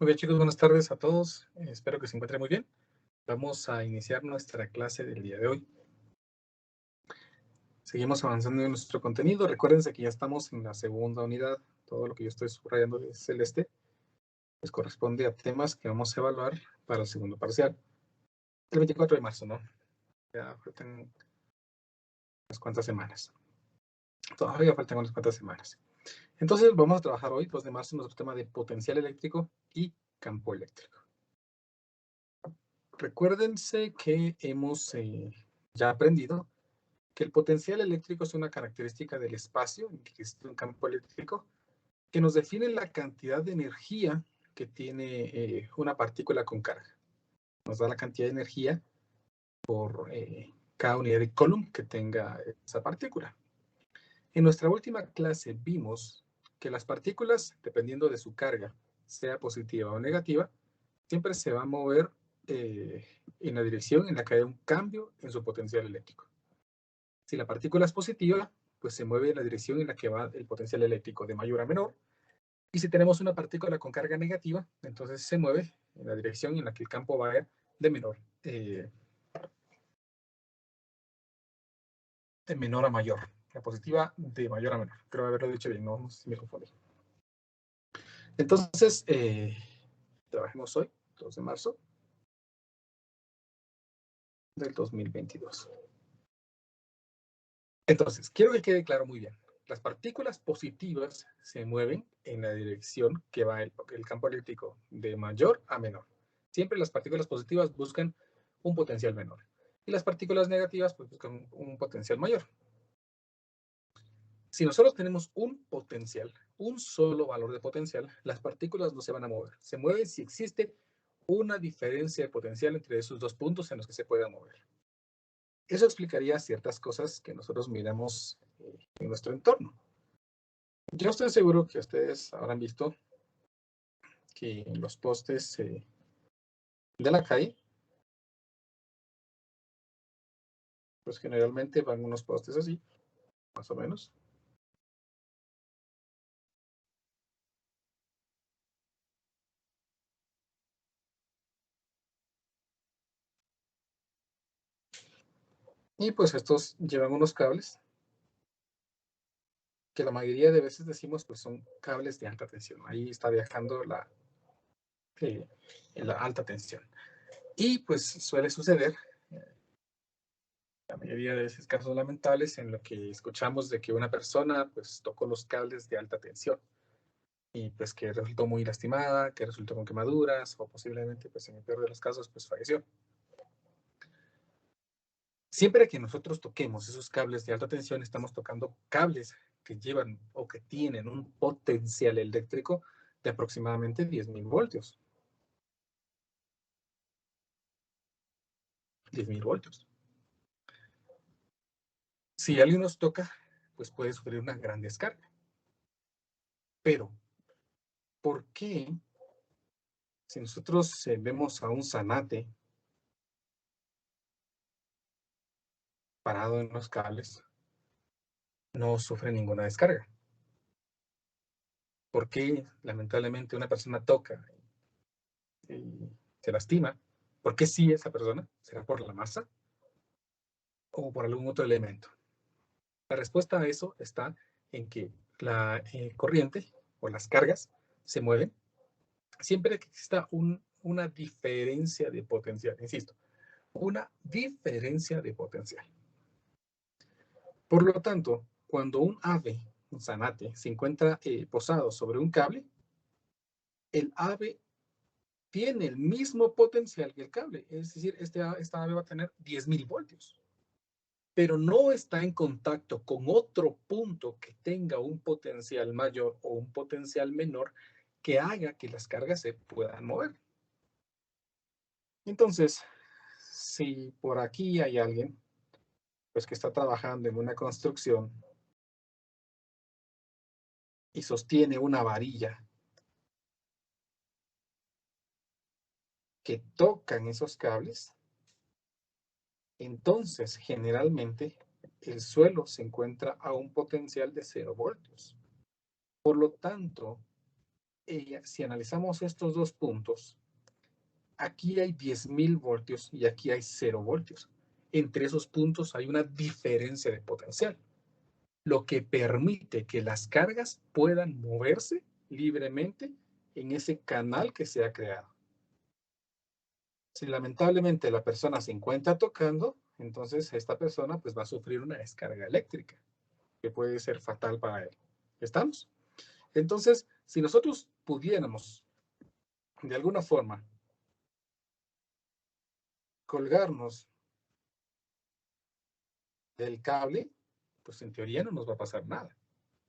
Muy bien, chicos, buenas tardes a todos. Espero que se encuentren muy bien. Vamos a iniciar nuestra clase del día de hoy. Seguimos avanzando en nuestro contenido. Recuérdense que ya estamos en la segunda unidad. Todo lo que yo estoy subrayando de celeste pues corresponde a temas que vamos a evaluar para el segundo parcial. El 24 de marzo, ¿no? Ya faltan unas cuantas semanas. Todavía faltan unas cuantas semanas. Entonces vamos a trabajar hoy, 2 de marzo, nuestro tema de potencial eléctrico y campo eléctrico. Recuérdense que hemos ya aprendido que el potencial eléctrico es una característica del espacio en que existe un campo eléctrico que nos define la cantidad de energía que tiene una partícula con carga. Nos da la cantidad de energía por cada unidad de Coulomb que tenga esa partícula. En nuestra última clase vimos que las partículas, dependiendo de su carga, sea positiva o negativa, siempre se va a mover en la dirección en la que haya un cambio en su potencial eléctrico. Si la partícula es positiva, pues se mueve en la dirección en la que va el potencial eléctrico de mayor a menor. Y si tenemos una partícula con carga negativa, entonces se mueve en la dirección en la que el campo vaya de menor a mayor. La positiva de mayor a menor. Creo haberlo dicho bien, no sé si me confundí. Entonces, trabajemos hoy, 2 de marzo del 2022. Entonces, quiero que quede claro muy bien. Las partículas positivas se mueven en la dirección que va el campo eléctrico de mayor a menor. Siempre las partículas positivas buscan un potencial menor. Y las partículas negativas pues, buscan un potencial mayor. Si nosotros tenemos un potencial, un solo valor de potencial, las partículas no se van a mover. Se mueven si existe una diferencia de potencial entre esos dos puntos en los que se puedan mover. Eso explicaría ciertas cosas que nosotros miramos en nuestro entorno. Yo estoy seguro que ustedes habrán visto que en los postes de la calle, pues generalmente van unos postes así, más o menos. Y pues estos llevan unos cables que la mayoría de veces decimos pues son cables de alta tensión. Ahí está viajando la alta tensión. Y pues suele suceder, la mayoría de esos casos lamentables, en lo que escuchamos de que una persona pues tocó los cables de alta tensión y pues que resultó muy lastimada, que resultó con quemaduras o posiblemente pues en el peor de los casos pues falleció. Siempre que nosotros toquemos esos cables de alta tensión, estamos tocando cables que llevan o que tienen un potencial eléctrico de aproximadamente 10.000 voltios. 10.000 voltios. Si alguien nos toca, pues puede sufrir una gran descarga. Pero, ¿por qué si nosotros vemos a un zanate parado en los cables, no sufre ninguna descarga? ¿Por qué lamentablemente una persona toca y se lastima? ¿Por qué sí esa persona? ¿Será por la masa o por algún otro elemento? La respuesta a eso está en que la corriente o las cargas se mueven siempre que exista una diferencia de potencial, insisto, una diferencia de potencial. Por lo tanto, cuando un ave, un zanate, se encuentra posado sobre un cable, el ave tiene el mismo potencial que el cable. Es decir, esta ave va a tener 10.000 voltios, pero no está en contacto con otro punto que tenga un potencial mayor o un potencial menor que haga que las cargas se puedan mover. Entonces, si por aquí hay alguien pues, que está trabajando en una construcción y sostiene una varilla que tocan esos cables, entonces generalmente el suelo se encuentra a un potencial de 0 voltios. Por lo tanto, si analizamos estos dos puntos, aquí hay 10.000 voltios y aquí hay 0 voltios. Entre esos puntos hay una diferencia de potencial, lo que permite que las cargas puedan moverse libremente en ese canal que se ha creado. Si lamentablemente la persona se encuentra tocando, entonces esta persona pues va a sufrir una descarga eléctrica que puede ser fatal para él. ¿Estamos? Entonces, si nosotros pudiéramos de alguna forma colgarnos del cable, pues en teoría no nos va a pasar nada.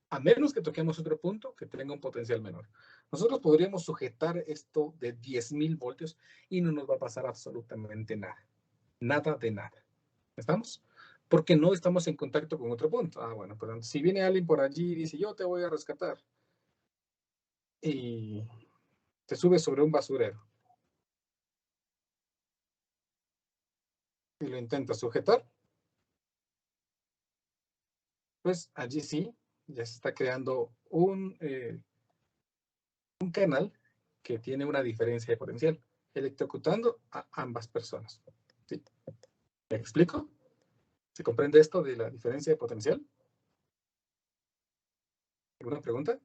A menos que toquemos otro punto que tenga un potencial menor. Nosotros podríamos sujetar esto de 10.000 voltios y no nos va a pasar absolutamente nada. Nada de nada. ¿Estamos? Porque no estamos en contacto con otro punto. Ah, bueno, pero si viene alguien por allí y dice, yo te voy a rescatar, y te subes sobre un basurero y lo intentas sujetar, pues allí sí, ya se está creando un canal que tiene una diferencia de potencial, electrocutando a ambas personas. ¿Sí? ¿Me explico? ¿Se comprende esto de la diferencia de potencial? ¿Alguna pregunta?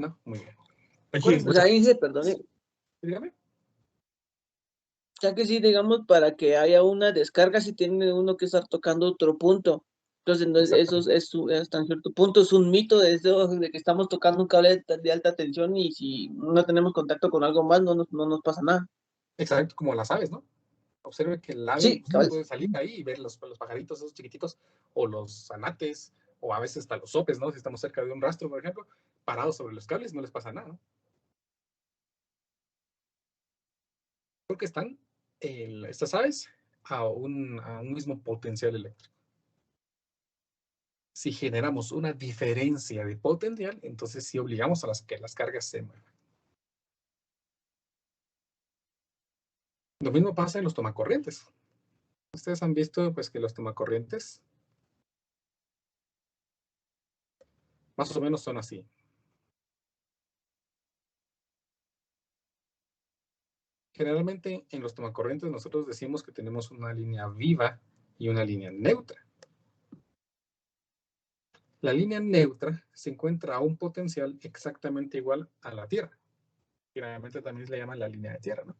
No, muy bien. Recuerden, O sea, ahí dice, perdón, dígame. o sea que sí, digamos, para que haya una descarga, sí tiene uno que estar tocando otro punto. Entonces, no, eso es hasta cierto punto es un mito de eso, de que estamos tocando un cable de alta tensión y si no tenemos contacto con algo más, no nos pasa nada. Exacto, como las aves, ¿no? Observe que el ave Sí, pues, cabal. puede salir ahí y ver los pajaritos esos chiquititos, o los anates, o a veces hasta los sopes, ¿no? Si estamos cerca de un rastro, por ejemplo, parados sobre los cables, no les pasa nada, ¿no? Porque están estas aves a un mismo potencial eléctrico. Si generamos una diferencia de potencial, entonces sí obligamos a que las cargas se muevan. Lo mismo pasa en los tomacorrientes. Ustedes han visto pues que los tomacorrientes más o menos son así. Generalmente en los tomacorrientes nosotros decimos que tenemos una línea viva y una línea neutra. La línea neutra se encuentra a un potencial exactamente igual a la Tierra. Generalmente también se le llama la línea de Tierra, ¿no?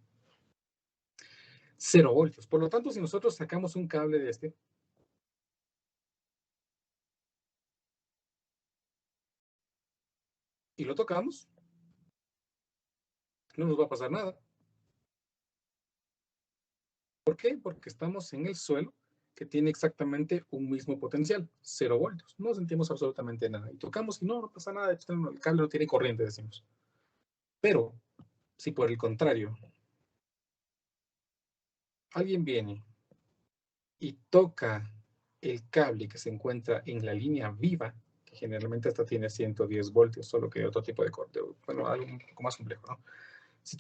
0 voltios. Por lo tanto, si nosotros sacamos un cable de este y lo tocamos, no nos va a pasar nada. ¿Por qué? Porque estamos en el suelo que tiene exactamente un mismo potencial, 0 voltios. No sentimos absolutamente nada. Y tocamos y no pasa nada, el cable no tiene corriente, decimos. Pero, si por el contrario, alguien viene y toca el cable que se encuentra en la línea viva, que generalmente esta tiene 110 voltios, solo que otro tipo de corte, bueno, algo un poco más complejo, ¿no? Si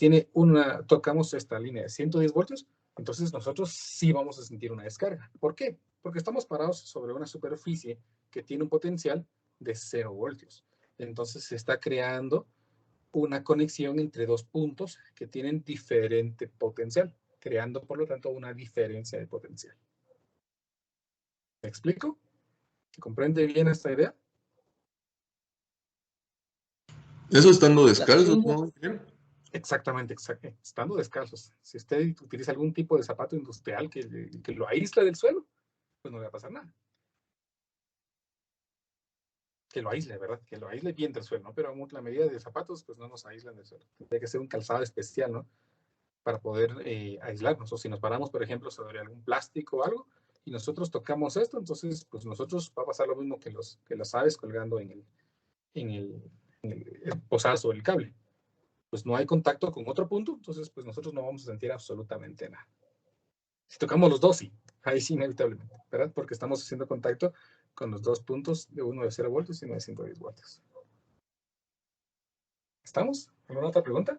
tocamos esta línea de 110 voltios, entonces nosotros sí vamos a sentir una descarga. ¿Por qué? Porque estamos parados sobre una superficie que tiene un potencial de 0 voltios. Entonces se está creando una conexión entre dos puntos que tienen diferente potencial, creando por lo tanto una diferencia de potencial. ¿Me explico? ¿Se comprende bien esta idea? Eso estando Sí, descalzos, ¿no? Exactamente, estando descalzos. Si usted utiliza algún tipo de zapato industrial que lo aísla del suelo, pues no le va a pasar nada. Que lo aísle, ¿verdad? Que lo aísle bien del suelo, ¿no? Pero la medida de zapatos, pues no nos aíslan del suelo. Tiene que ser un calzado especial, ¿no? Para poder aislarnos. O si nos paramos, por ejemplo, sobre algún plástico o algo, y nosotros tocamos esto, entonces, pues nosotros va a pasar lo mismo que las aves colgando en el posar sobre el cable. Pues no hay contacto con otro punto, entonces, pues nosotros no vamos a sentir absolutamente nada. Si tocamos los dos, sí. Ahí sí, inevitablemente, ¿verdad? Porque estamos haciendo contacto con los dos puntos, de uno de 0 voltios y uno de 110 voltios. ¿Estamos? ¿Alguna otra pregunta?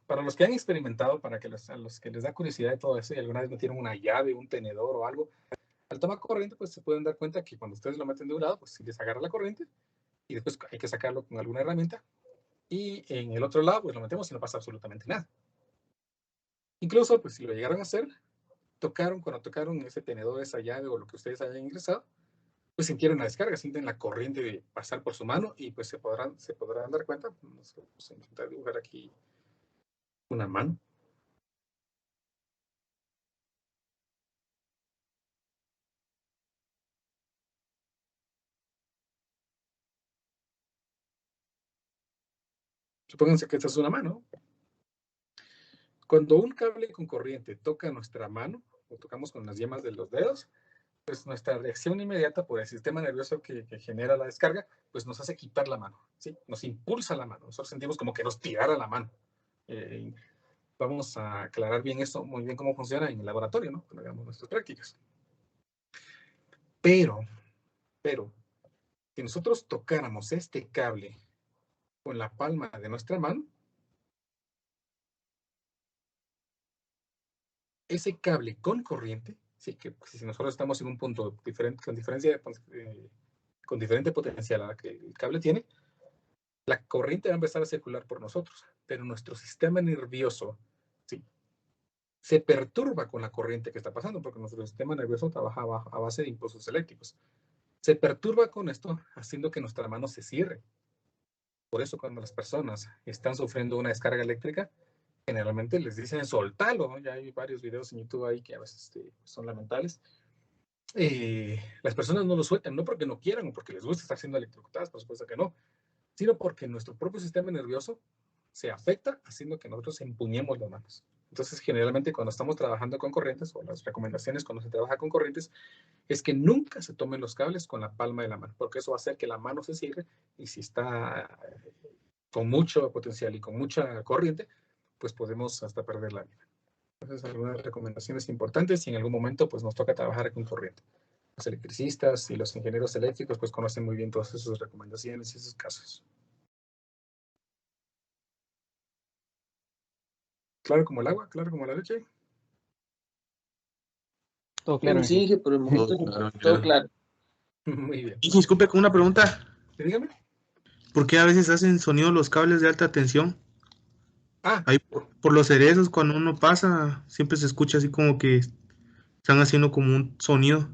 para los que han experimentado, a los que les da curiosidad de todo eso y alguna vez metieron una llave, un tenedor o algo, al tomar corriente, pues se pueden dar cuenta que cuando ustedes lo meten de un lado, pues sí les agarra la corriente y después hay que sacarlo con alguna herramienta y en el otro lado, pues lo metemos y no pasa absolutamente nada. Incluso, pues si lo llegaron a hacer, cuando tocaron ese tenedor, esa llave o lo que ustedes hayan ingresado, pues sintieron la descarga, sienten la corriente de pasar por su mano y pues se podrán dar cuenta. Vamos a intentar dibujar aquí una mano. Supónganse que esta es una mano. Cuando un cable con corriente toca nuestra mano, o tocamos con las yemas de los dedos, pues nuestra reacción inmediata por el sistema nervioso que genera la descarga, pues nos hace quitar la mano, ¿sí? Nos impulsa la mano. Nosotros sentimos como que nos tirara la mano. Vamos a aclarar bien esto, muy bien cómo funciona en el laboratorio, ¿no? Cuando hagamos nuestras prácticas. Pero, si nosotros tocáramos este cable con la palma de nuestra mano, ese cable con corriente, sí, que si nosotros estamos en un punto diferente, con diferente potencial a la que el cable tiene, la corriente va a empezar a circular por nosotros, pero nuestro sistema nervioso, sí, se perturba con la corriente que está pasando, porque nuestro sistema nervioso trabaja a base de impulsos eléctricos. Se perturba con esto, haciendo que nuestra mano se cierre. Por eso cuando las personas están sufriendo una descarga eléctrica, generalmente les dicen soltalo, ¿no? Ya hay varios videos en YouTube ahí que a veces son lamentables. Las personas no lo sueltan, no porque no quieran o porque les gusta estar siendo electrocutadas, por supuesto que no, sino porque nuestro propio sistema nervioso se afecta haciendo que nosotros empuñemos las manos. Entonces, generalmente cuando estamos trabajando con corrientes, o las recomendaciones cuando se trabaja con corrientes, es que nunca se tomen los cables con la palma de la mano, porque eso va a hacer que la mano se cierre y si está con mucho potencial y con mucha corriente, pues podemos hasta perder la vida. Entonces, algunas recomendaciones importantes y en algún momento pues nos toca trabajar con corriente. Los electricistas y los ingenieros eléctricos pues conocen muy bien todas esas recomendaciones y esos casos. Claro como el agua, claro como la leche. Todo claro. Sí, dije, por el momento todo claro. Muy bien. Y disculpe con una pregunta. ¿Sí, dígame? ¿Por qué a veces hacen sonido los cables de alta tensión? Ahí por los cerezos, cuando uno pasa, siempre se escucha así como que están haciendo como un sonido.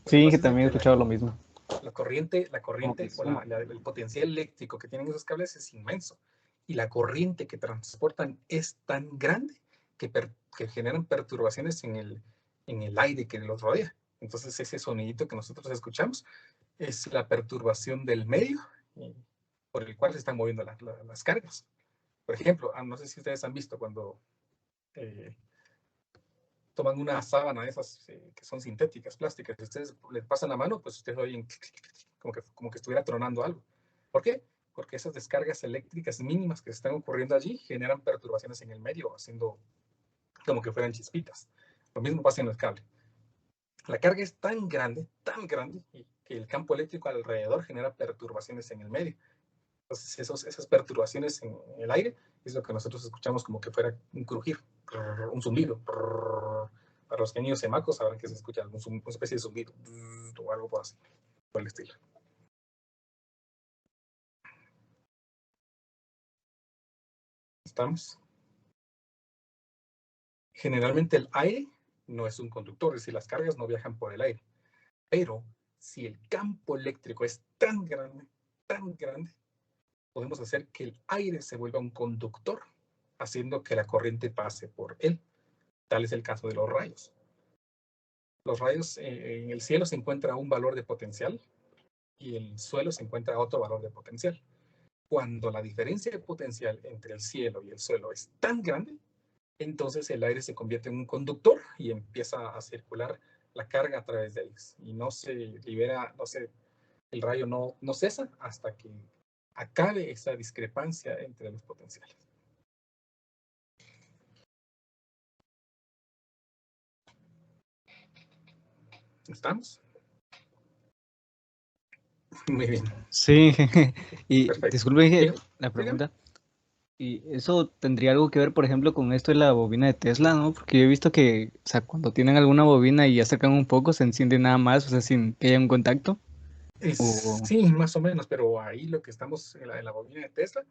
Sí, que también he escuchado lo mismo. La corriente o el potencial eléctrico que tienen esos cables es inmenso. Y la corriente que transportan es tan grande que generan perturbaciones en el aire que los rodea. Entonces ese sonidito que nosotros escuchamos es la perturbación del medio por el cual se están moviendo las cargas. Por ejemplo, no sé si ustedes han visto cuando toman una sábana de esas que son sintéticas, plásticas, si ustedes le pasan la mano, pues ustedes oyen como que estuviera tronando algo. ¿Por qué? Porque esas descargas eléctricas mínimas que se están ocurriendo allí generan perturbaciones en el medio, haciendo como que fueran chispitas. Lo mismo pasa en el cable. La carga es tan grande, que el campo eléctrico alrededor genera perturbaciones en el medio. Entonces, esas perturbaciones en el aire es lo que nosotros escuchamos como que fuera un crujir, un zumbido. Para los que niños semacos sabrán que se escucha una especie de zumbido o algo por así, por el estilo. ¿Estamos? Generalmente el aire no es un conductor, es decir, las cargas no viajan por el aire. Pero si el campo eléctrico es tan grande, podemos hacer que el aire se vuelva un conductor, haciendo que la corriente pase por él. Tal es el caso de los rayos. Los rayos, en el cielo se encuentra un valor de potencial y en el suelo se encuentra otro valor de potencial. Cuando la diferencia de potencial entre el cielo y el suelo es tan grande, entonces el aire se convierte en un conductor y empieza a circular la carga a través de ellos. Y no se libera, el rayo no cesa hasta que acabe esa discrepancia entre los potenciales. ¿Estamos? Muy bien. Sí, y Perfecto. disculpe Bien, la pregunta. Y eso tendría algo que ver, por ejemplo, con esto de la bobina de Tesla, ¿no? Porque yo he visto que, o sea, cuando tienen alguna bobina y acercan un poco, se enciende nada más, o sea, sin que haya un contacto. Sí, más o menos, pero ahí lo que estamos en la bobina de Tesla,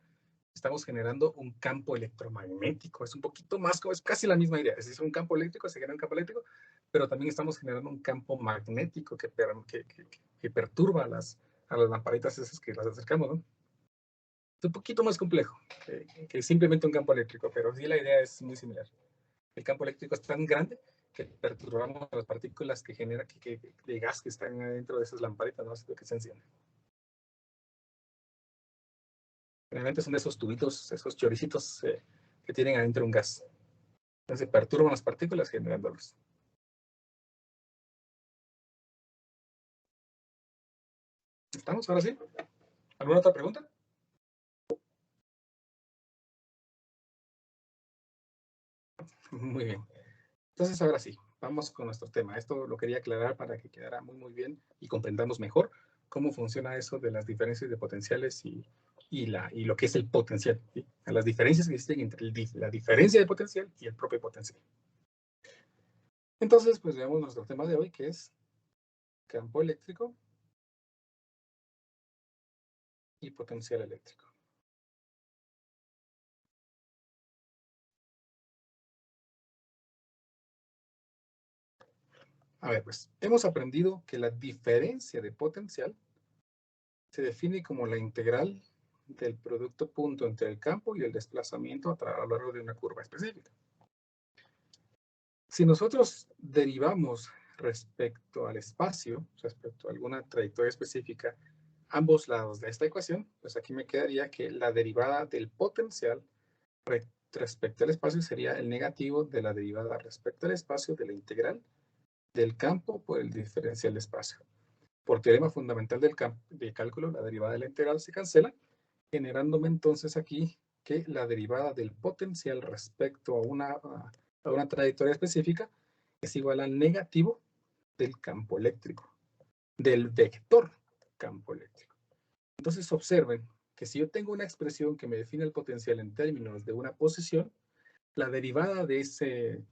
estamos generando un campo electromagnético. Es un poquito más, es casi la misma idea. Es decir, un campo eléctrico, se genera un campo eléctrico, pero también estamos generando un campo magnético que perturba a las lamparitas esas que las acercamos, ¿no? Es un poquito más complejo que simplemente un campo eléctrico, pero sí la idea es muy similar. El campo eléctrico es tan grande que perturbamos las partículas que genera de gas que están adentro de esas lamparitas, ¿no? Haciendo que se enciendan. Realmente son esos tubitos, esos choricitos que tienen adentro un gas. Entonces perturban las partículas generando luz. ¿Estamos ahora sí? ¿Alguna otra pregunta? Muy bien. Entonces ahora sí, vamos con nuestro tema. Esto lo quería aclarar para que quedara muy bien y comprendamos mejor cómo funciona eso de las diferencias de potenciales y lo que es el potencial, ¿sí? Las diferencias que existen entre la diferencia de potencial y el propio potencial. Entonces, pues veamos nuestro tema de hoy, que es campo eléctrico y potencial eléctrico. A ver, pues, hemos aprendido que la diferencia de potencial se define como la integral del producto punto entre el campo y el desplazamiento a lo largo de una curva específica. Si nosotros derivamos respecto al espacio, respecto a alguna trayectoria específica, ambos lados de esta ecuación, pues aquí me quedaría que la derivada del potencial respecto al espacio sería el negativo de la derivada respecto al espacio de la integral del campo por el diferencial de espacio. Por teorema fundamental de cálculo, la derivada de la integral se cancela, generándome entonces aquí que la derivada del potencial respecto a una trayectoria específica es igual al negativo del campo eléctrico, del vector campo eléctrico. Entonces observen que si yo tengo una expresión que me define el potencial en términos de una posición, la derivada de ese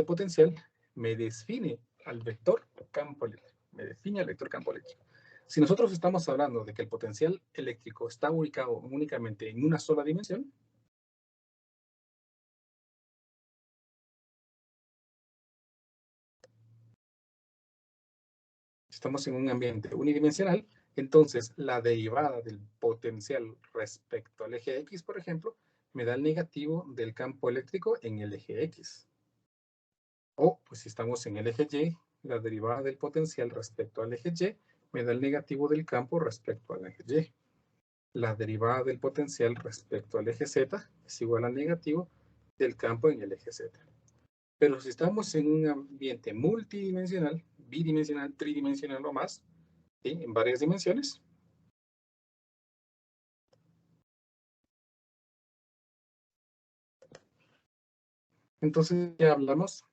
potencial me define al vector campo eléctrico, me define al vector campo eléctrico. Si nosotros estamos hablando de que el potencial eléctrico está ubicado únicamente en una sola dimensión, estamos en un ambiente unidimensional, entonces la derivada del potencial respecto al eje X, por ejemplo, me da el negativo del campo eléctrico en el eje X. O, pues si estamos en el eje Y, la derivada del potencial respecto al eje Y me da el negativo del campo respecto al eje Y. La derivada del potencial respecto al eje Z es igual al negativo del campo en el eje Z. Pero si estamos en un ambiente multidimensional, bidimensional, tridimensional o más, ¿sí? En varias dimensiones, entonces ya hablamos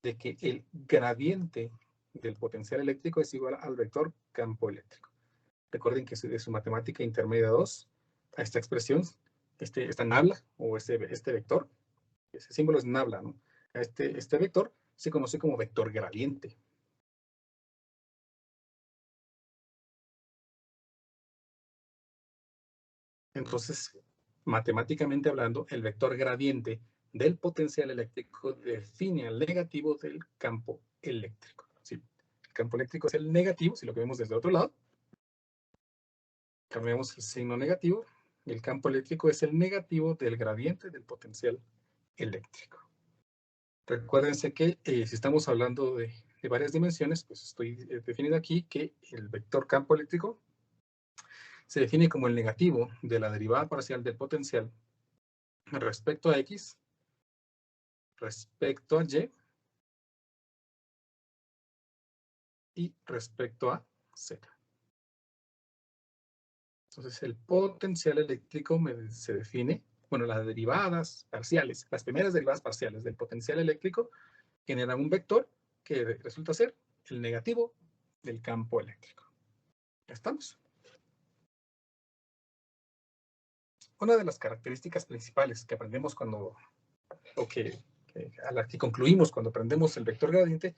de que el gradiente del potencial eléctrico es igual al vector campo eléctrico. Recuerden que de su matemática intermedia 2, a esta expresión, esta nabla o este vector, ese símbolo es nabla, ¿no? Este vector se conoce como vector gradiente. Entonces, matemáticamente hablando, el vector gradiente del potencial eléctrico define al negativo del campo eléctrico. ¿Sí? El campo eléctrico es el negativo, si lo vemos desde otro lado. Cambiamos el signo negativo. Y el campo eléctrico es el negativo del gradiente del potencial eléctrico. Recuérdense que si estamos hablando de varias dimensiones, pues estoy definiendo aquí que el vector campo eléctrico se define como el negativo de la derivada parcial del potencial respecto a X, respecto a y respecto a Z. Entonces el potencial eléctrico se define, bueno, las derivadas parciales, las primeras derivadas parciales del potencial eléctrico generan un vector que resulta ser el negativo del campo eléctrico. ¿Ya estamos? una de las características principales que aprendemos cuando, a la que concluimos cuando aprendemos el vector gradiente,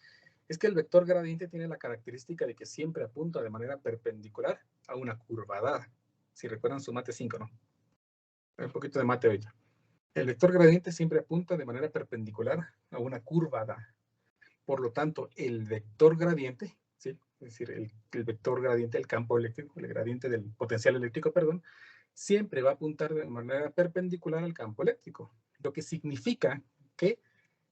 es que el vector gradiente tiene la característica de que siempre apunta de manera perpendicular a una curva dada. Si recuerdan su mate 5, ¿no? Un poquito de mate ahorita. El vector gradiente siempre apunta de manera perpendicular a una curva dada. Por lo tanto, el vector gradiente, ¿sí? Es decir, el vector gradiente del campo eléctrico, el gradiente del potencial eléctrico, perdón, siempre va a apuntar de manera perpendicular al campo eléctrico, lo que significa que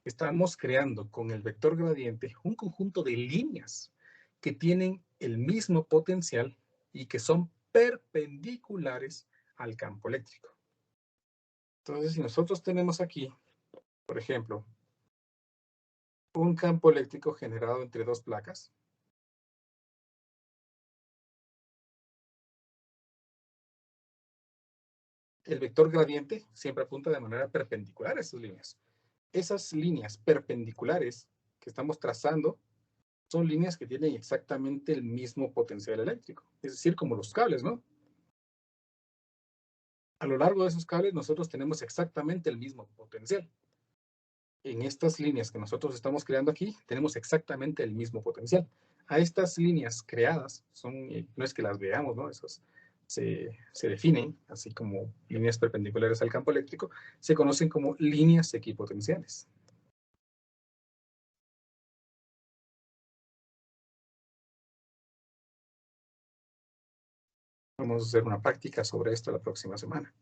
estamos creando con el vector gradiente un conjunto de líneas que tienen el mismo potencial y que son perpendiculares al campo eléctrico. Entonces, si nosotros tenemos aquí, por ejemplo, un campo eléctrico generado entre dos placas, el vector gradiente siempre apunta de manera perpendicular a esas líneas. Esas líneas perpendiculares que estamos trazando son líneas que tienen exactamente el mismo potencial eléctrico. Es decir, como los cables, ¿no? A lo largo de esos cables nosotros tenemos exactamente el mismo potencial. En estas líneas que nosotros estamos creando aquí, tenemos exactamente el mismo potencial. A estas líneas creadas, no es que las veamos, ¿no? Esas se definen, así como líneas perpendiculares al campo eléctrico, se conocen como líneas equipotenciales. Vamos a hacer una práctica sobre esto la próxima semana,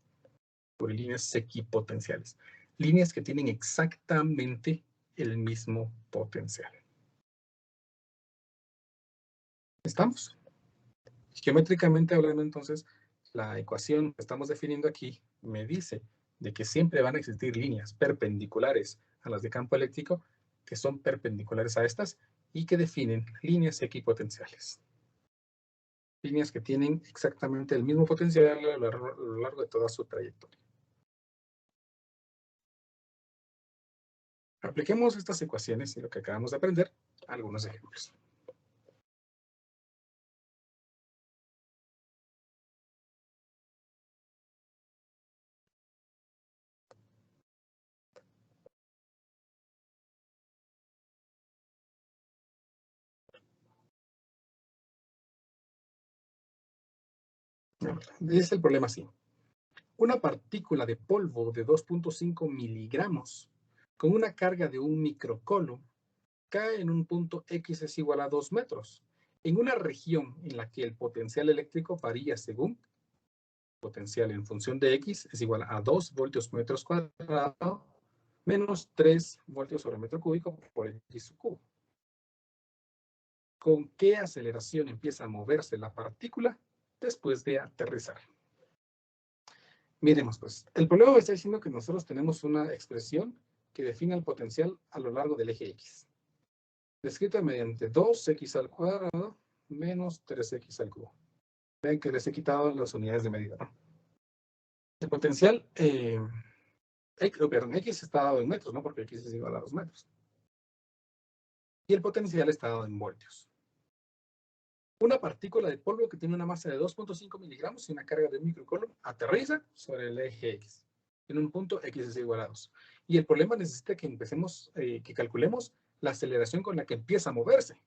sobre líneas equipotenciales. Líneas que tienen exactamente el mismo potencial. ¿Estamos? Geométricamente hablando, entonces, la ecuación que estamos definiendo aquí me dice de que siempre van a existir líneas perpendiculares a las de campo eléctrico que son perpendiculares a estas y que definen líneas equipotenciales. Líneas que tienen exactamente el mismo potencial a lo largo de toda su trayectoria. Apliquemos estas ecuaciones y lo que acabamos de aprender a algunos ejemplos. Dice el problema así. Una partícula de polvo de 2.5 miligramos con una carga de 1 microcoulomb cae en un punto X es igual a 2 metros, en una región en la que el potencial eléctrico varía según potencial en función de X es igual a 2 voltios metros cuadrados menos 3 voltios sobre metro cúbico por X cubo. ¿Con qué aceleración empieza a moverse la partícula después de aterrizar? Miremos, pues, el problema está diciendo que nosotros tenemos una expresión que define el potencial a lo largo del eje X. Descrita mediante 2x al cuadrado menos 3x al cubo. Ven que les he quitado las unidades de medida, ¿no? El potencial, X está dado en metros, ¿no? Porque X es igual a 2 metros. Y el potencial está dado en voltios. Una partícula de polvo que tiene una masa de 2.5 miligramos y una carga de 1 microcoulomb aterriza sobre el eje X. En un punto X es igual a 2. Y el problema necesita que empecemos, que calculemos la aceleración con la que empieza a moverse.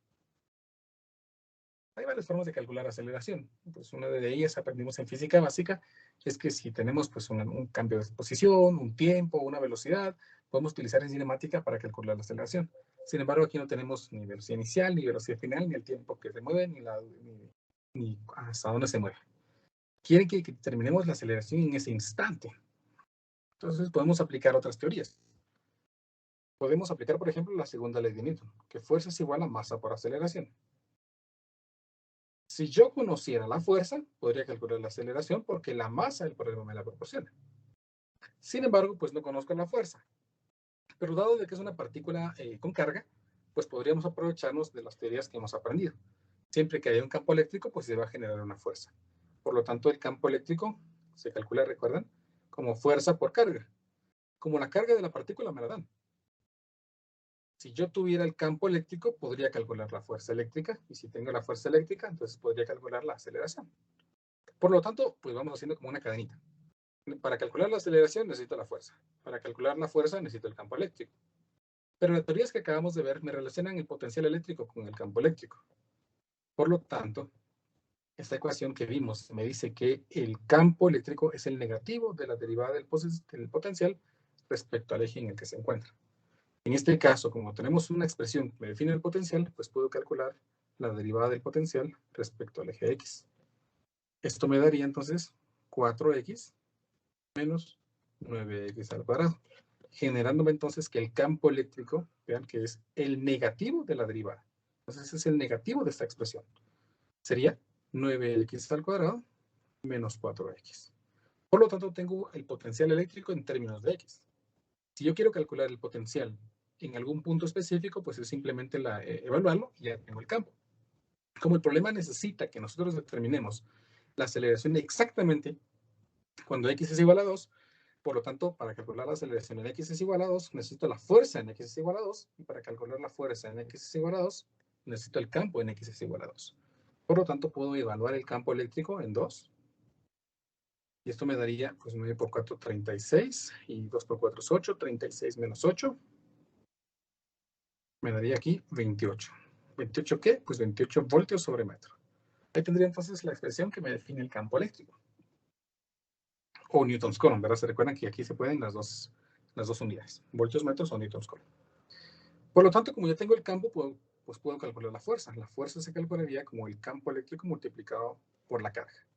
Hay varias formas de calcular aceleración. Pues una de ellas aprendimos en física básica, es que si tenemos pues un cambio de posición, un tiempo, una velocidad, podemos utilizar en cinemática para calcular la aceleración. Sin embargo, aquí no tenemos ni velocidad inicial, ni velocidad final, ni el tiempo que se mueve, ni hasta dónde se mueve. Quieren que determinemos la aceleración en ese instante. Entonces podemos aplicar otras teorías. Podemos aplicar, por ejemplo, la segunda ley de Newton, que fuerza es igual a masa por aceleración. Si yo conociera la fuerza, podría calcular la aceleración porque la masa del problema me la proporciona. Sin embargo, pues no conozco la fuerza. Pero dado de que es una partícula con carga, pues podríamos aprovecharnos de las teorías que hemos aprendido. Siempre que haya un campo eléctrico, pues se va a generar una fuerza. Por lo tanto, el campo eléctrico se calcula, ¿recuerdan? Como fuerza por carga. Como la carga de la partícula me la dan. Si yo tuviera el campo eléctrico, podría calcular la fuerza eléctrica. Y si tengo la fuerza eléctrica, entonces podría calcular la aceleración. Por lo tanto, pues vamos haciendo como una cadenita. Para calcular la aceleración necesito la fuerza. Para calcular la fuerza necesito el campo eléctrico. Pero las teorías que acabamos de ver me relacionan el potencial eléctrico con el campo eléctrico. Por lo tanto, esta ecuación que vimos me dice que el campo eléctrico es el negativo de la derivada del potencial respecto al eje en el que se encuentra. En este caso, como tenemos una expresión que me define el potencial, pues puedo calcular la derivada del potencial respecto al eje X. Esto me daría entonces 4X menos 9X al cuadrado, generándome entonces que el campo eléctrico, vean que es el negativo de la derivada. Entonces es el negativo de esta expresión. Sería 9X al cuadrado menos 4X. Por lo tanto, tengo el potencial eléctrico en términos de X. Si yo quiero calcular el potencial en algún punto específico, pues es simplemente evaluarlo y ya tengo el campo. Como el problema necesita que nosotros determinemos la aceleración exactamente cuando X es igual a 2, por lo tanto, para calcular la aceleración en X es igual a 2, necesito la fuerza en X es igual a 2, y para calcular la fuerza en X es igual a 2, necesito el campo en X es igual a 2. Por lo tanto, puedo evaluar el campo eléctrico en 2, y esto me daría, pues 9 por 4, 36, y 2 por 4 es 8, 36 menos 8, me daría aquí 28. ¿28 qué? Pues 28 voltios sobre metro. Ahí tendría entonces la expresión que me define el campo eléctrico. O newtons coulomb, ¿verdad? Se recuerdan que aquí se pueden las dos unidades, voltios metros o newtons coulomb. Por lo tanto, como ya tengo el campo, pues puedo calcular la fuerza. La fuerza se calcularía como el campo eléctrico multiplicado por la carga.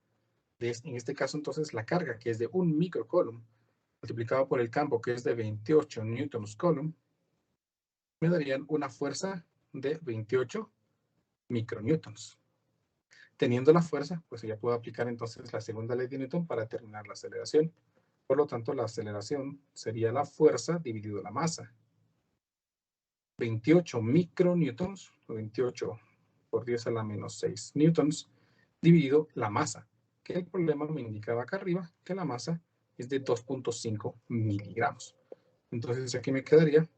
En este caso, entonces, la carga, que es de 1 microcoulomb, multiplicado por el campo, que es de 28 newtons coulomb, me darían una fuerza de 28 micronewtons. Teniendo la fuerza, pues ya puedo aplicar entonces la segunda ley de Newton para determinar la aceleración. Por lo tanto, la aceleración sería la fuerza dividido la masa. 28 micronewtons, 28 por 10 a la menos 6 newtons, dividido la masa, que el problema me indicaba acá arriba que la masa es de 2.5 miligramos. Entonces aquí me quedaría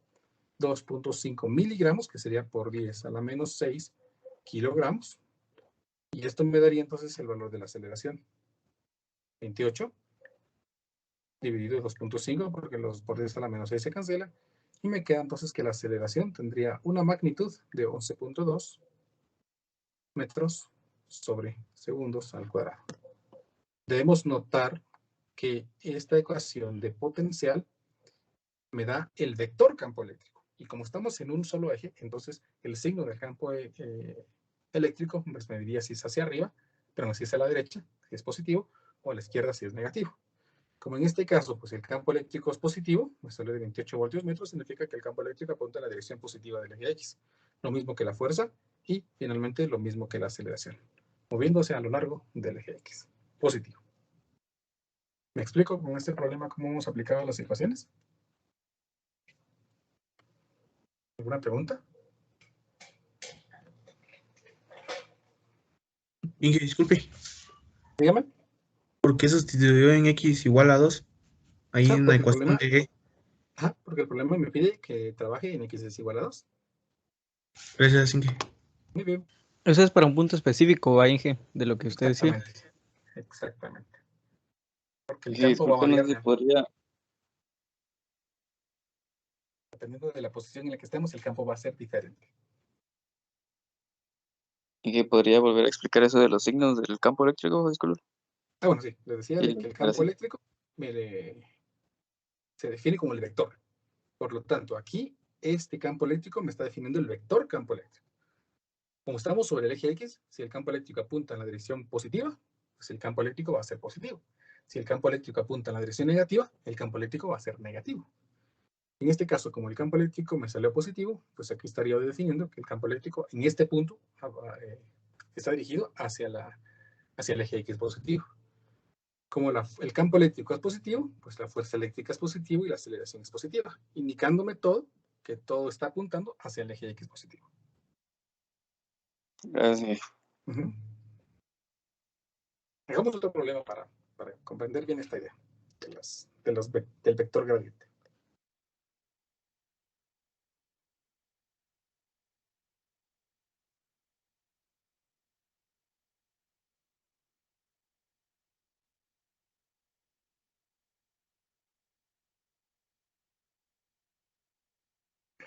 2.5 miligramos, que sería por 10 a la menos 6 kilogramos. Y esto me daría entonces el valor de la aceleración. 28 dividido 2.5, porque los por 10 a la menos 6 se cancela. Y me queda entonces que la aceleración tendría una magnitud de 11.2 metros sobre segundos al cuadrado. Debemos notar que esta ecuación de potencial me da el vector campo eléctrico. Y como estamos en un solo eje, entonces el signo del campo eléctrico pues me diría si es hacia arriba, pero no si es a la derecha, si es positivo, o a la izquierda si es negativo. Como en este caso, pues el campo eléctrico es positivo, me sale de 28 voltios metros, significa que el campo eléctrico apunta en la dirección positiva del eje X. Lo mismo que la fuerza y finalmente lo mismo que la aceleración, moviéndose a lo largo del eje X. Positivo. ¿Me explico con este problema cómo hemos aplicado las ecuaciones? ¿Alguna pregunta? Inge, disculpe. Dígame. ¿Por qué sustituyó en X igual a 2? Ahí en la ecuación de E. Porque el problema me pide que trabaje en X es igual a 2. Gracias, Inge. Muy bien. Eso es para un punto específico, Inge, de lo que usted decía. Exactamente. Porque el Sí, campo va a variar. no se podría, Dependiendo de la posición en la que estemos, el campo va a ser diferente. y que podría volver a explicar eso de los signos del campo eléctrico, disculpe. Bueno, sí, les decía de Sí, que el campo gracias. eléctrico se define como el vector. Por lo tanto, aquí este campo eléctrico me está definiendo el vector campo eléctrico. Como estamos sobre el eje X, si el campo eléctrico apunta en la dirección positiva, pues el campo eléctrico va a ser positivo. Si el campo eléctrico apunta en la dirección negativa, el campo eléctrico va a ser negativo. En este caso, como el campo eléctrico me salió positivo, pues aquí estaría definiendo que el campo eléctrico en este punto está dirigido hacia el eje X positivo. Como el campo eléctrico es positivo, pues la fuerza eléctrica es positiva y la aceleración es positiva, indicándome que todo está apuntando hacia el eje X positivo. Gracias. Hagamos otro problema para comprender bien esta idea del vector gradiente.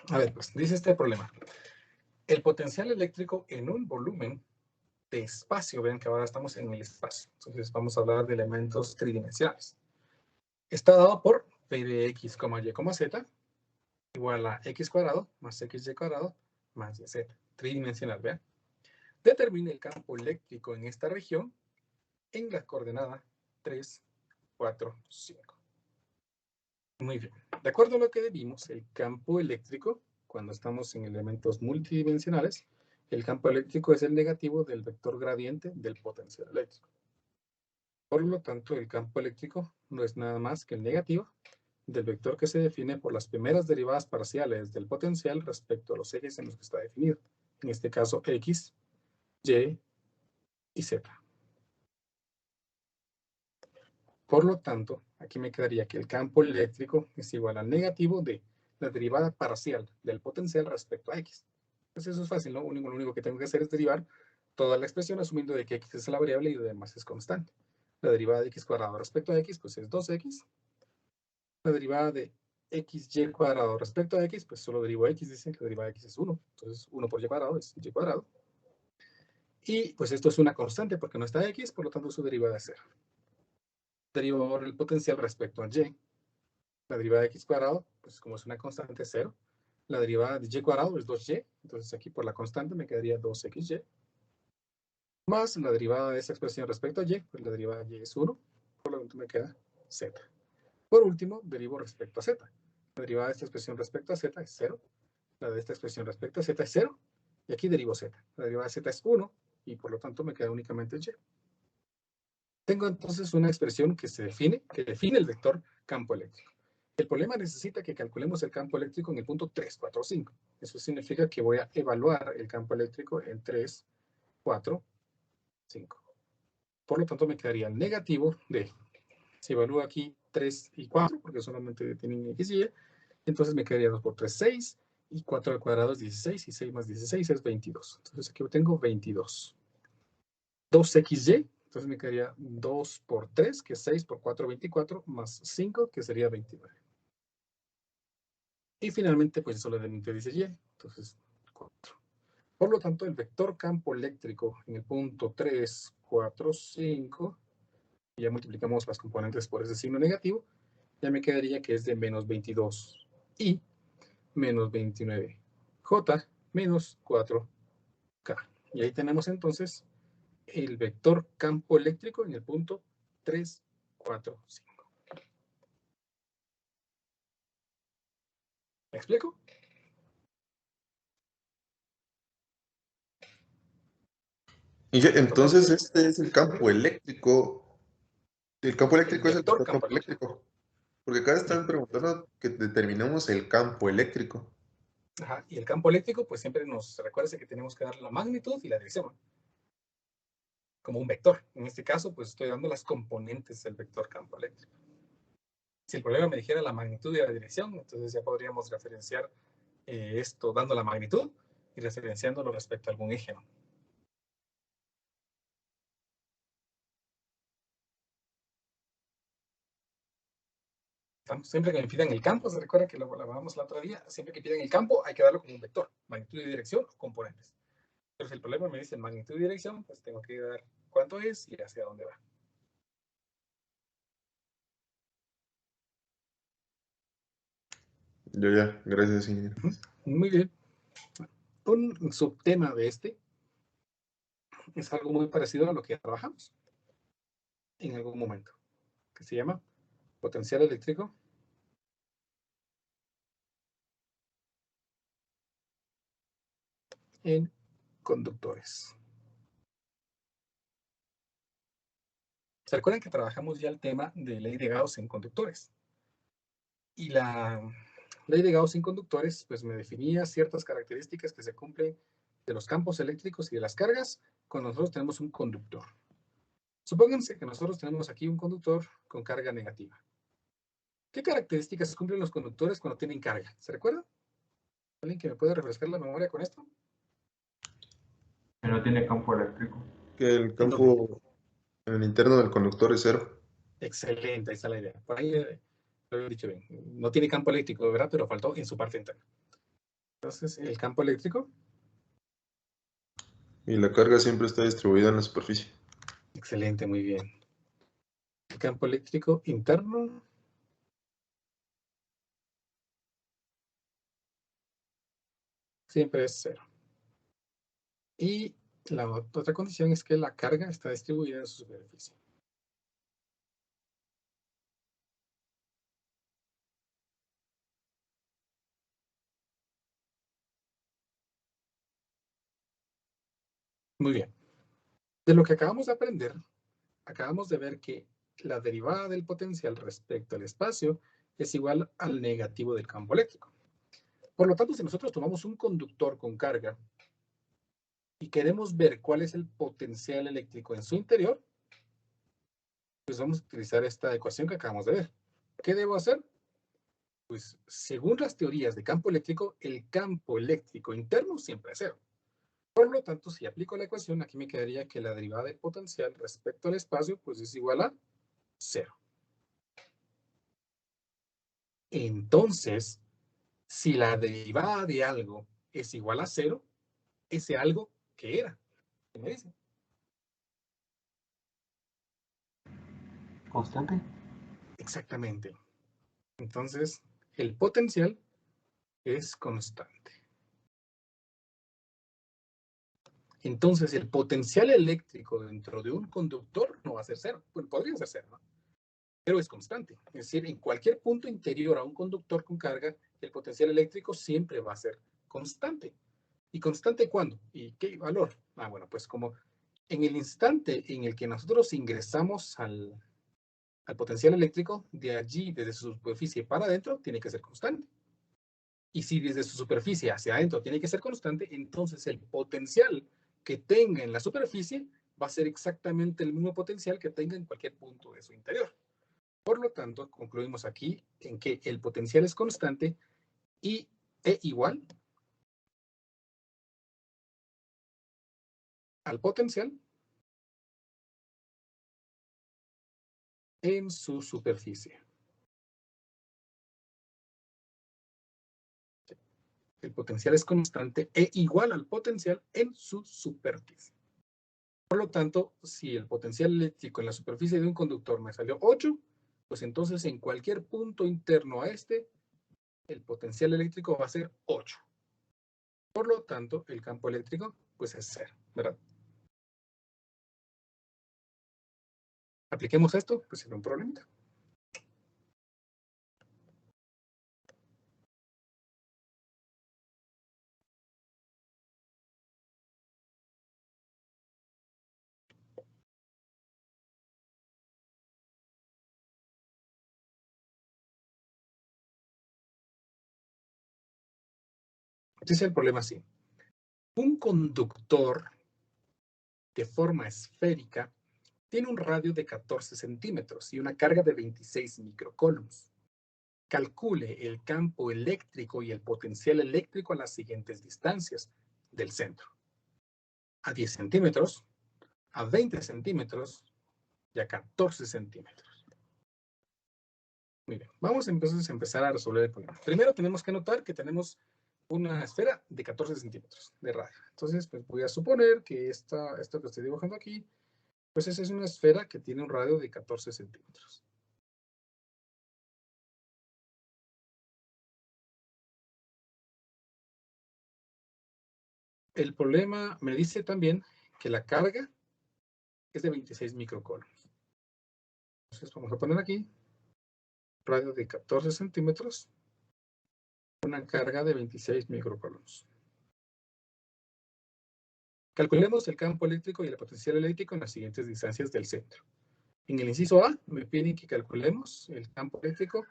A ver, pues dice este problema. El potencial eléctrico en un volumen de espacio, vean que ahora estamos en el espacio, entonces vamos a hablar de elementos tridimensionales. Está dado por P de X, Y, Z, igual a X cuadrado más XY cuadrado más YZ, tridimensional, vean. Determine el campo eléctrico en esta región en la coordenada 3, 4, 5. Muy bien. De acuerdo a lo que vimos, el campo eléctrico, cuando estamos en elementos multidimensionales, el campo eléctrico es el negativo del vector gradiente del potencial eléctrico. Por lo tanto, el campo eléctrico no es nada más que el negativo del vector que se define por las primeras derivadas parciales del potencial respecto a los ejes en los que está definido. En este caso, X, Y y Z. Por lo tanto, aquí me quedaría que el campo eléctrico es igual al negativo de la derivada parcial del potencial respecto a X. Entonces eso es fácil, ¿no? Lo único que tengo que hacer es derivar toda la expresión asumiendo de que X es la variable y lo demás es constante. La derivada de X cuadrado respecto a X, pues es 2X. La derivada de XY cuadrado respecto a X, pues solo derivo X, dicen que la derivada de X es 1. Entonces 1 por Y cuadrado es Y cuadrado. Y pues esto es una constante porque no está X, por lo tanto su derivada es 0. Derivo ahora el potencial respecto a Y. La derivada de X cuadrado, pues como es una constante, es 0. La derivada de Y cuadrado es 2Y. Entonces aquí por la constante me quedaría 2XY. Más la derivada de esa expresión respecto a Y, pues la derivada de Y es 1. Por lo tanto me queda Z. Por último, derivo respecto a Z. La derivada de esta expresión respecto a Z es 0. La de esta expresión respecto a Z es 0. Y aquí derivo Z. La derivada de Z es 1. Y por lo tanto me queda únicamente Y. Tengo entonces una expresión que define el vector campo eléctrico. El problema necesita que calculemos el campo eléctrico en el punto 3, 4, 5. Eso significa que voy a evaluar el campo eléctrico en 3, 4, 5. Por lo tanto, me quedaría negativo de, si evalúo aquí 3 y 4, porque solamente tienen X y Y, entonces me quedaría 2 por 3, 6, y 4 al cuadrado es 16, y 6 más 16 es 22. Entonces aquí tengo 22. 2XY. Entonces me quedaría 2 por 3, que es 6 por 4, 24, más 5, que sería 29. Y finalmente, pues solamente dice Y, entonces 4. Por lo tanto, el vector campo eléctrico en el punto 3, 4, 5, y ya multiplicamos las componentes por ese signo negativo, ya me quedaría que es de menos 22 y menos 29 J menos 4K. Y ahí tenemos entonces el vector campo eléctrico en el punto 3, 4, 5. ¿Me explico? Y entonces este es el campo eléctrico. El campo eléctrico es el vector campo eléctrico. Porque acá están preguntando que determinemos el campo eléctrico. Ajá, y el campo eléctrico, pues siempre nos recuerda que tenemos que dar la magnitud y la dirección. Como un vector. En este caso, pues estoy dando las componentes del vector campo eléctrico. Si el problema me dijera la magnitud y la dirección, entonces ya podríamos referenciar esto dando la magnitud y referenciándolo respecto a algún eje, ¿no? Siempre que me pidan el campo, se recuerda que lo hablábamos el otro día, siempre que pidan el campo hay que darlo como un vector, magnitud y dirección o componentes. Pero si el problema me dice magnitud y dirección, pues tengo que dar cuánto es y hacia dónde va. Ya, gracias, ingeniero. Muy bien. Un subtema de este es algo muy parecido a lo que trabajamos en algún momento, que se llama potencial eléctrico en conductores. ¿Se recuerdan que trabajamos ya el tema de ley de Gauss en conductores? Y la ley de Gauss en conductores, pues me definía ciertas características que se cumplen de los campos eléctricos y de las cargas cuando nosotros tenemos un conductor. Supónganse que nosotros tenemos aquí un conductor con carga negativa. ¿Qué características cumplen los conductores cuando tienen carga? ¿Se recuerdan? ¿Alguien que me puede refrescar la memoria con esto? Que no tiene campo eléctrico. Que el campo en el interno del conductor es 0. Excelente, ahí está la idea. Por ahí lo había dicho bien. No tiene campo eléctrico, ¿verdad? Pero faltó en su parte interna. Entonces, el campo eléctrico. Y la carga siempre está distribuida en la superficie. Excelente, muy bien. El campo eléctrico interno. Siempre es 0. Y la otra condición es que la carga está distribuida en su superficie. Muy bien. De lo que acabamos de aprender, acabamos de ver que la derivada del potencial respecto al espacio es igual al negativo del campo eléctrico. Por lo tanto, si nosotros tomamos un conductor con carga y queremos ver cuál es el potencial eléctrico en su interior, pues vamos a utilizar esta ecuación que acabamos de ver. ¿Qué debo hacer? Pues según las teorías de campo eléctrico, el campo eléctrico interno siempre es 0. Por lo tanto, si aplico la ecuación, aquí me quedaría que la derivada del potencial respecto al espacio, pues es igual a 0. Entonces, si la derivada de algo es igual a 0, ese algo, ¿qué era? ¿Qué me dice? Constante. Exactamente. Entonces, el potencial es constante. Entonces, el potencial eléctrico dentro de un conductor no va a ser 0. Bueno, podría ser 0, ¿no? Pero es constante. Es decir, en cualquier punto interior a un conductor con carga, el potencial eléctrico siempre va a ser constante. ¿Y constante cuándo? ¿Y qué valor? Bueno, pues como en el instante en el que nosotros ingresamos al potencial eléctrico, de allí, desde su superficie para adentro, tiene que ser constante. Y si desde su superficie hacia adentro tiene que ser constante, entonces el potencial que tenga en la superficie va a ser exactamente el mismo potencial que tenga en cualquier punto de su interior. Por lo tanto, concluimos aquí en que el potencial es constante y E igual al potencial en su superficie. El potencial es constante E igual al potencial en su superficie. Por lo tanto, si el potencial eléctrico en la superficie de un conductor me salió 8, pues entonces en cualquier punto interno a este, el potencial eléctrico va a ser 8. Por lo tanto, el campo eléctrico pues es 0, ¿verdad? Apliquemos esto, pues será un problemita. Este es el problema así. Un conductor de forma esférica tiene un radio de 14 centímetros y una carga de 26 microcoulombs. Calcule el campo eléctrico y el potencial eléctrico a las siguientes distancias del centro. A 10 centímetros, a 20 centímetros y a 14 centímetros. Muy bien, vamos entonces a empezar a resolver el problema. Primero tenemos que notar que tenemos una esfera de 14 centímetros de radio. Entonces, pues voy a suponer que esto que estoy dibujando aquí, pues esa es una esfera que tiene un radio de 14 centímetros. El problema me dice también que la carga es de 26 microcoulombs. Entonces vamos a poner aquí radio de 14 centímetros, una carga de 26 microcoulombs. Calculemos el campo eléctrico y el potencial eléctrico en las siguientes distancias del centro. En el inciso A me piden que calculemos el campo eléctrico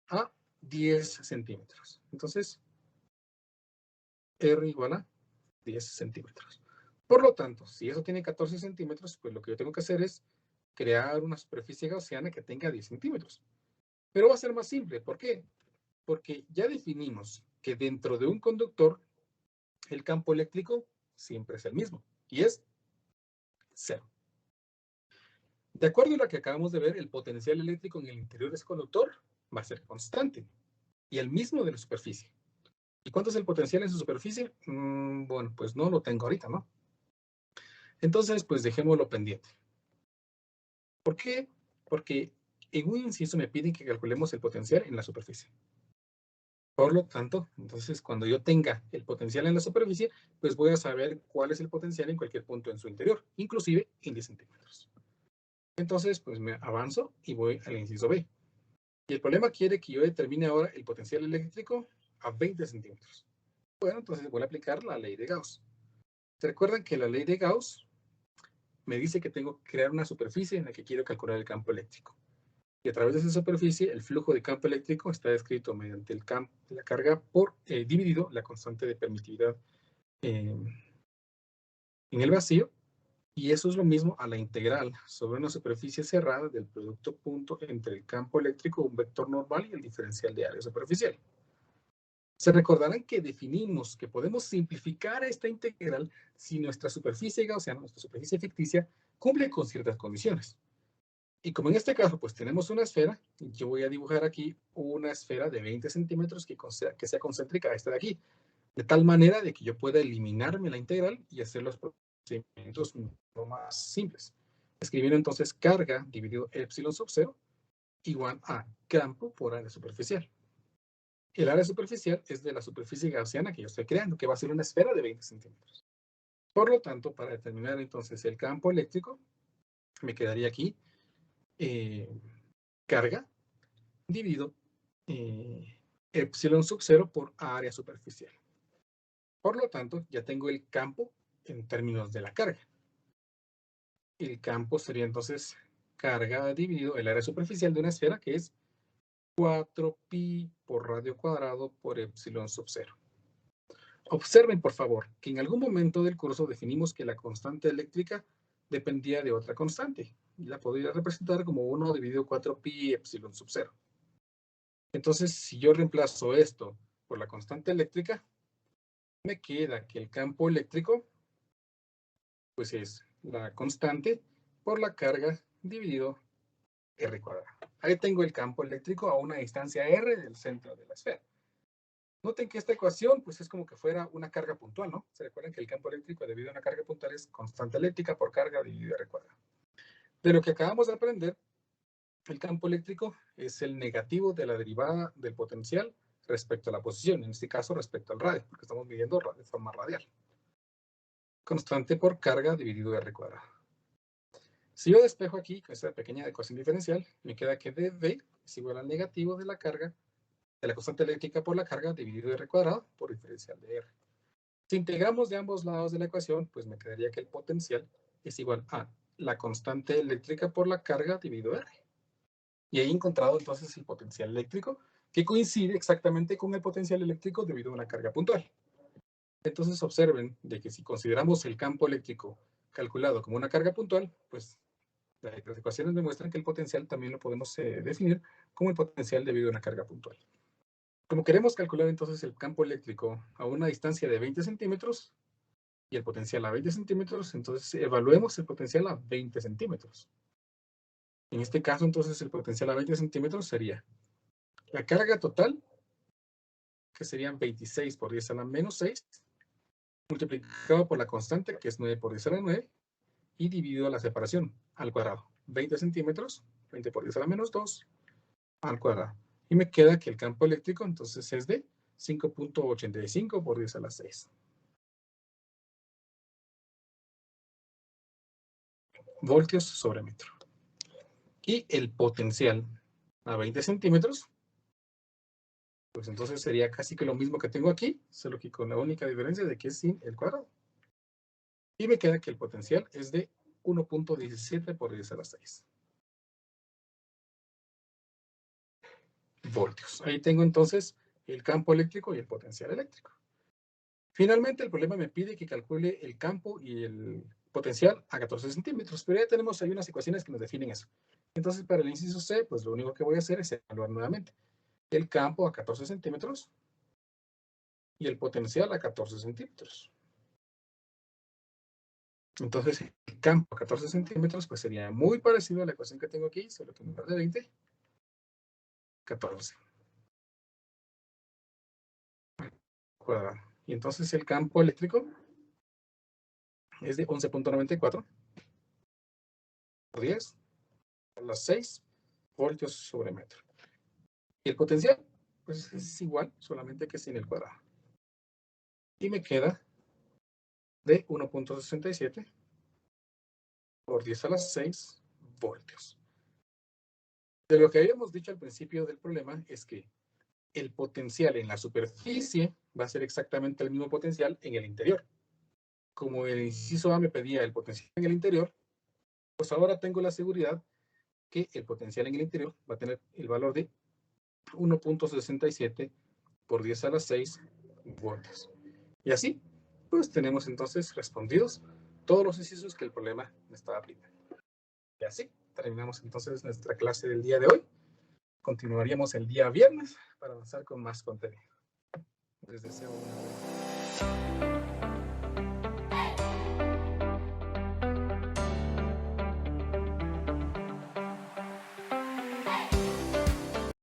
a 10 centímetros. Entonces, R igual a 10 centímetros. Por lo tanto, si eso tiene 14 centímetros, pues lo que yo tengo que hacer es crear una superficie gaussiana que tenga 10 centímetros. Pero va a ser más simple. ¿Por qué? Porque ya definimos que dentro de un conductor, el campo eléctrico siempre es el mismo. Y es 0. De acuerdo a lo que acabamos de ver, el potencial eléctrico en el interior de ese conductor va a ser constante. Y el mismo de la superficie. ¿Y cuánto es el potencial en su superficie? Bueno, pues no lo tengo ahorita, ¿no? Entonces, pues dejémoslo pendiente. ¿Por qué? Porque en un inciso me piden que calculemos el potencial en la superficie. Por lo tanto, entonces cuando yo tenga el potencial en la superficie, pues voy a saber cuál es el potencial en cualquier punto en su interior, inclusive en 10 centímetros. Entonces, pues me avanzo y voy al inciso B. Y el problema quiere que yo determine ahora el potencial eléctrico a 20 centímetros. Bueno, entonces voy a aplicar la ley de Gauss. ¿Se recuerdan que la ley de Gauss me dice que tengo que crear una superficie en la que quiero calcular el campo eléctrico? Y a través de esa superficie, el flujo de campo eléctrico está descrito mediante el campo, la carga por dividido la constante de permitividad en el vacío. Y eso es lo mismo a la integral sobre una superficie cerrada del producto punto entre el campo eléctrico, un vector normal y el diferencial de área superficial. Se recordarán que definimos que podemos simplificar esta integral si nuestra superficie gaussiana, nuestra superficie ficticia, cumple con ciertas condiciones. Y como en este caso, pues tenemos una esfera, yo voy a dibujar aquí una esfera de 20 centímetros que sea concéntrica a esta de aquí, de tal manera de que yo pueda eliminarme la integral y hacer los procedimientos más simples. Escribiendo entonces carga dividido epsilon sub 0 igual a campo por área superficial. El área superficial es de la superficie gaussiana que yo estoy creando, que va a ser una esfera de 20 centímetros. Por lo tanto, para determinar entonces el campo eléctrico, me quedaría aquí carga dividido epsilon sub 0 por área superficial. Por lo tanto, ya tengo el campo en términos de la carga. El campo sería entonces carga dividido el área superficial de una esfera, que es 4pi por radio cuadrado por epsilon sub 0. Observen, por favor, que en algún momento del curso definimos que la constante eléctrica dependía de otra constante. Y la podría representar como 1 dividido 4pi epsilon sub 0. Entonces, si yo reemplazo esto por la constante eléctrica, me queda que el campo eléctrico, pues es la constante por la carga dividido R cuadrado. Ahí tengo el campo eléctrico a una distancia R del centro de la esfera. Noten que esta ecuación, pues es como que fuera una carga puntual, ¿no? Se recuerdan que el campo eléctrico debido a una carga puntual es constante eléctrica por carga dividido R cuadrado. De lo que acabamos de aprender, el campo eléctrico es el negativo de la derivada del potencial respecto a la posición, en este caso respecto al radio, porque estamos midiendo de forma radial. Constante por carga dividido R cuadrado. Si yo despejo aquí con esta pequeña ecuación diferencial, me queda que dV es igual al negativo de la carga de la constante eléctrica por la carga dividido R cuadrado por diferencial de R. Si integramos de ambos lados de la ecuación, pues me quedaría que el potencial es igual a la constante eléctrica por la carga dividido R. Y he encontrado entonces el potencial eléctrico que coincide exactamente con el potencial eléctrico debido a una carga puntual. Entonces observen de que si consideramos el campo eléctrico calculado como una carga puntual, pues las ecuaciones me muestran que el potencial también lo podemos definir como el potencial debido a una carga puntual. Como queremos calcular entonces el campo eléctrico a una distancia de 20 centímetros y el potencial a 20 centímetros, entonces evaluemos el potencial a 20 centímetros. En este caso, entonces, el potencial a 20 centímetros sería la carga total, que serían 26 por 10 a la menos 6, multiplicado por la constante, que es 9 por 10 a la 9, y dividido la separación al cuadrado. 20 centímetros, 20 por 10 a la menos 2, al cuadrado. Y me queda que el campo eléctrico, entonces, es de 5.85 por 10 a la 6. Voltios sobre metro. Y el potencial a 20 centímetros, pues entonces sería casi que lo mismo que tengo aquí, solo que con la única diferencia de que es sin el cuadrado. Y me queda que el potencial es de 1.17 por 10 a la 6. Voltios. Ahí tengo entonces el campo eléctrico y el potencial eléctrico. Finalmente, el problema me pide que calcule el campo y el potencial a 14 centímetros, pero ya tenemos ahí unas ecuaciones que nos definen eso. Entonces, para el inciso C, pues lo único que voy a hacer es evaluar nuevamente el campo a 14 centímetros y el potencial a 14 centímetros. Entonces, el campo a 14 centímetros pues sería muy parecido a la ecuación que tengo aquí, solo que en lugar de 20, 14. cuadrado. Y entonces el campo eléctrico es de 11.94 por 10 a las 6 voltios sobre metro. Y el potencial, pues es igual, solamente que sin el cuadrado. Y me queda de 1.67 por 10 a las 6 voltios. De lo que habíamos dicho al principio del problema es que el potencial en la superficie va a ser exactamente el mismo potencial en el interior. Como el inciso A me pedía el potencial en el interior, pues ahora tengo la seguridad que el potencial en el interior va a tener el valor de 1.67 por 10 a las 6 voltios. Y así, pues tenemos entonces respondidos todos los incisos que el problema me estaba pidiendo. Y así terminamos entonces nuestra clase del día de hoy. Continuaríamos el día viernes para avanzar con más contenido. Les deseo una buena